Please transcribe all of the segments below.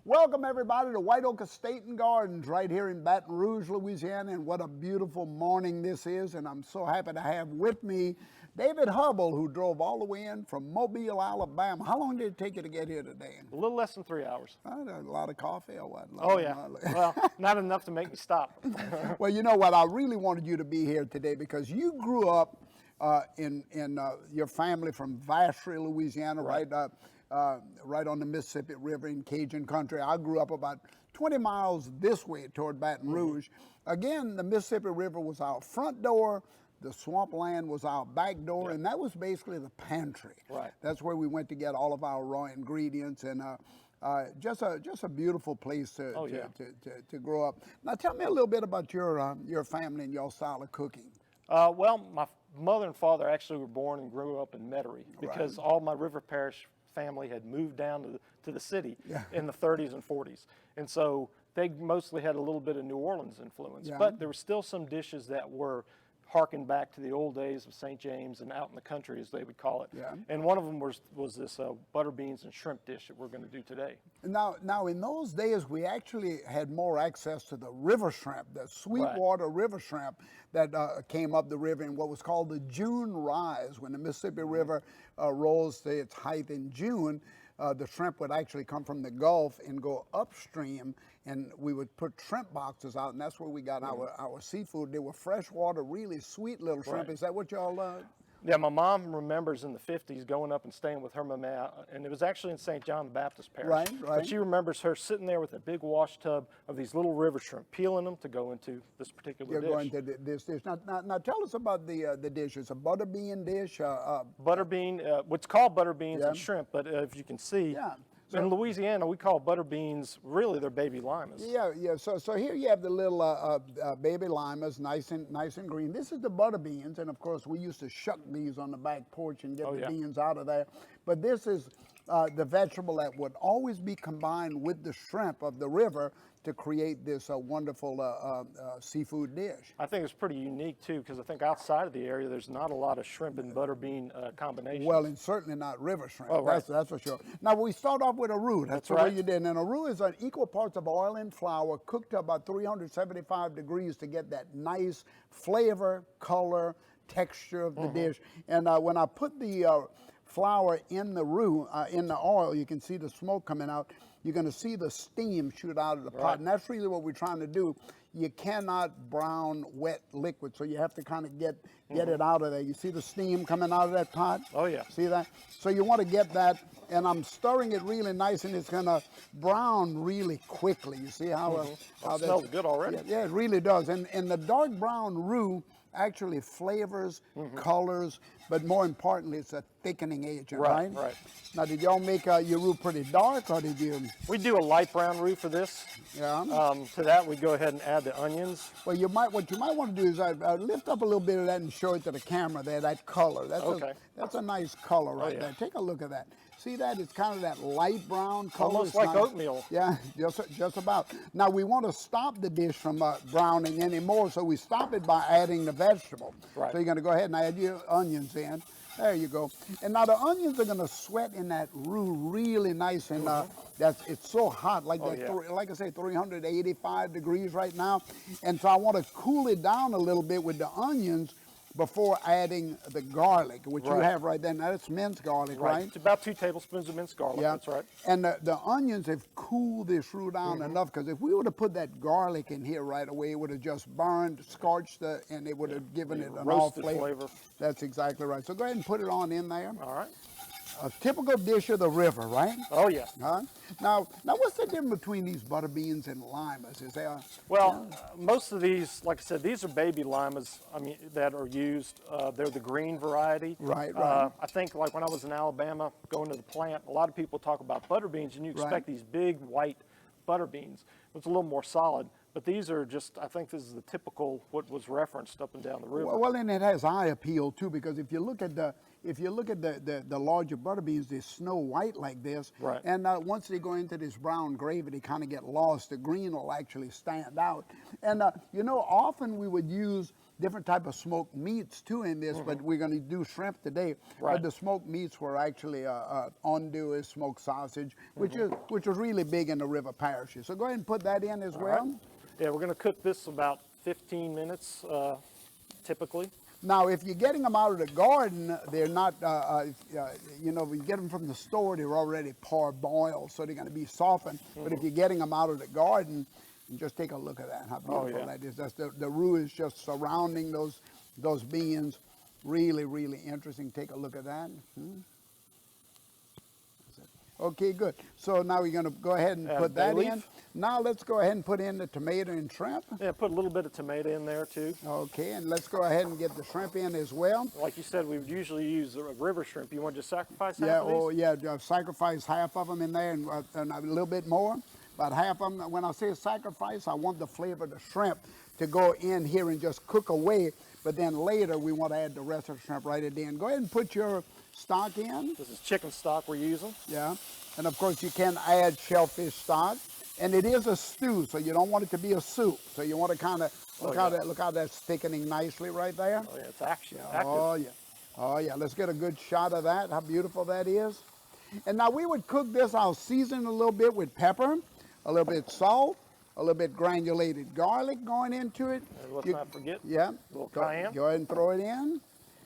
Welcome everybody to White Oak Estate and Gardens right here in Baton Rouge, Louisiana, and what a beautiful morning this is. And I'm so happy to have with me David Hubbell, who drove all the way in from Mobile, Alabama. How long did it take you to get here today? A little less than 3 hours. A lot of coffee or what? Oh yeah, well, not enough to make me stop. Well, you know what, I really wanted you to be here today because you grew up in your family from Vacherie, Louisiana, right on the Mississippi River in Cajun country. I grew up about 20 miles this way toward Baton Rouge. Again, the Mississippi River was our front door, the swampland was our back door, and that was basically the pantry. Right. That's where we went to get all of our raw ingredients, and just a beautiful place to grow up. Now, tell me a little bit about your family and your style of cooking. Well, my mother and father actually were born and grew up in Metairie because all my River Parish family had moved down to the city in the 30s and 40s. And so they mostly had a little bit of New Orleans influence, but there were still some dishes that were harkened back to the old days of St. James and out in the country, as they would call it. And one of them was this butter beans and shrimp dish that we're going to do today. Now, in those days, we actually had more access to the river shrimp, the sweetwater river shrimp that came up the river in what was called the June rise. When the Mississippi River rose to its height in June, the shrimp would actually come from the Gulf and go upstream, and we would put shrimp boxes out, and that's where we got our seafood. They were freshwater, really sweet little shrimp. Is that what y'all Yeah, my mom remembers in the 50s going up and staying with her mama, and it was actually in St. John the Baptist Parish. Right. But she remembers her sitting there with a big wash tub of these little river shrimp, peeling them to go into this particular dish. Going to this dish. Now tell us about the dish. It's a butter bean dish. Butter bean, what's called butter beans and shrimp, but if you can see, in Louisiana, we call butter beans, really, they're baby limas. Yeah. So here you have the little baby limas, nice and green. This is the butter beans, and of course we used to shuck these on the back porch and get the beans out of there. But this is the vegetable that would always be combined with the shrimp of the river to create this wonderful seafood dish. I think it's pretty unique too, because I think outside of the area there's not a lot of shrimp and butter bean combinations. Well, and certainly not river shrimp. Oh, right. That's for sure. Now we start off with a roux. That's the way you did. And a roux is an equal parts of oil and flour cooked to about 375 degrees to get that nice flavor, color, texture of the dish. And when I put the flour in the roux, in the oil, you can see the smoke coming out. You're going to see the steam shoot out of the pot, and that's really what we're trying to do. You cannot brown wet liquid, so you have to kind of get it out of there. You see the steam coming out of that pot? Oh yeah. See that? So you want to get that, and I'm stirring it really nice, and it's going to brown really quickly. You see how it smells good already. Yeah, it really does. And the dark brown roux actually flavors, colors, but more importantly, it's a thickening agent, right? Right. Now, did y'all make your roux pretty dark, or did you? We do a light brown roux for this. Yeah. To that, we go ahead and add the onions. Well, what you might want to do is lift up a little bit of that and show it to the camera there, that color. That's a nice color right there. Take a look at that. See that? It's kind of that light brown color. Almost like oatmeal. Yeah, just about. Now, we want to stop the dish from browning anymore, so we stop it by adding the vegetable. Right. So you're going to go ahead and add your onions in. There you go. And now the onions are going to sweat in that roux really nice, and it's so hot, like like I say, 385 degrees right now. And so I want to cool it down a little bit with the onions before adding the garlic, which you have right there. Now, that's minced garlic, right? It's about 2 tablespoons of minced garlic, that's right. And the onions have cooled this roux down enough, because if we would have put that garlic in here right away, it would have just burned, scorched, and it would have given it an off flavor. That's exactly right. So go ahead and put it on in there. All right. A typical dish of the river, right? Oh, yeah. Now, what's the difference between these butter beans and limas? Is there? Well, most of these, like I said, these are baby limas. I mean, that are used. They're the green variety. Right. I think, like when I was in Alabama, going to the plant, a lot of people talk about butter beans, and you expect these big white butter beans. It's a little more solid. But these are just, I think this is the typical, what was referenced up and down the river. Well, and it has eye appeal too, because if you look at the larger butter beans, they're snow white like this. Right. And once they go into this brown gravy, they kind of get lost. The green will actually stand out. And often we would use different type of smoked meats too in this, but we're going to do shrimp today. Right. But the smoked meats were actually andouille smoked sausage, which was really big in the river parishes. So go ahead and put that in as well. Right. Yeah, we're going to cook this about 15 minutes typically. Now, if you're getting them out of the garden, they're not, you know, when you get them from the store, they're already parboiled, so they're going to be softened. But if you're getting them out of the garden, just take a look at that, how beautiful that is. That's the roux is just surrounding those beans. Really, really interesting. Take a look at that. Okay, good. So now we're going to go ahead and put that in. Now let's go ahead and put in the tomato and shrimp. Yeah, put a little bit of tomato in there too. Okay, and let's go ahead and get the shrimp in as well. Like you said, we would usually use a river shrimp. You want to just sacrifice half Yeah, of these? sacrifice half of them in there and a little bit more. About half of them. When I say sacrifice, I want the flavor of the shrimp to go in here and just cook away. But then later we want to add the rest of the shrimp right at the end. Go ahead and put your stock in. This is chicken stock we're using. Yeah, and of course you can add shellfish stock. And it is a stew, so you don't want it to be a soup. So you want to kind of look how that's thickening nicely right there. Oh yeah, it's action. Oh yeah, oh yeah. Let's get a good shot of that. How beautiful that is. And now we would cook this. I'll season a little bit with pepper, a little bit salt, a little bit granulated garlic going into it. And let's not forget. Yeah. A little cayenne. Go ahead and throw it in.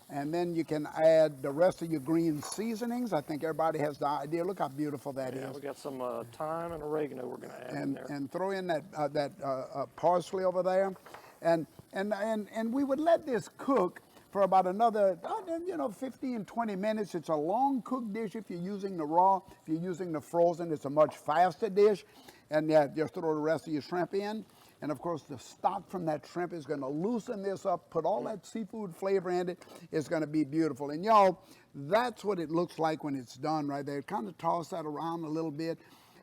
And then you can add the rest of your green seasonings. I think everybody has the idea. Look how beautiful that is. Yeah, we got some thyme and oregano we're going to add in there. And throw in that parsley over there. And we would let this cook for about another, 15, 20 minutes. It's a long cooked dish if you're using the raw. If you're using the frozen, it's a much faster dish. And yeah, just throw the rest of your shrimp in. And of course, the stock from that shrimp is going to loosen this up, put all that seafood flavor in it. It's going to be beautiful. And y'all, that's what it looks like when it's done right there. Kind of toss that around a little bit.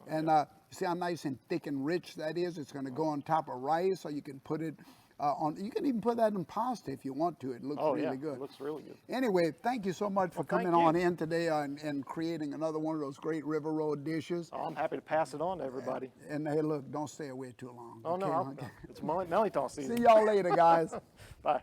And see how nice and thick and rich that is? It's going to go on top of rice, so you can put it on. You can even put that in pasta if you want to. It looks really good. It looks really good. Anyway, thank you so much for coming on in today and creating another one of those great River Road dishes. Oh, I'm happy to pass it on to everybody. And hey, look, don't stay away too long. Oh, okay? no, it's Melly season. See y'all later, guys. Bye.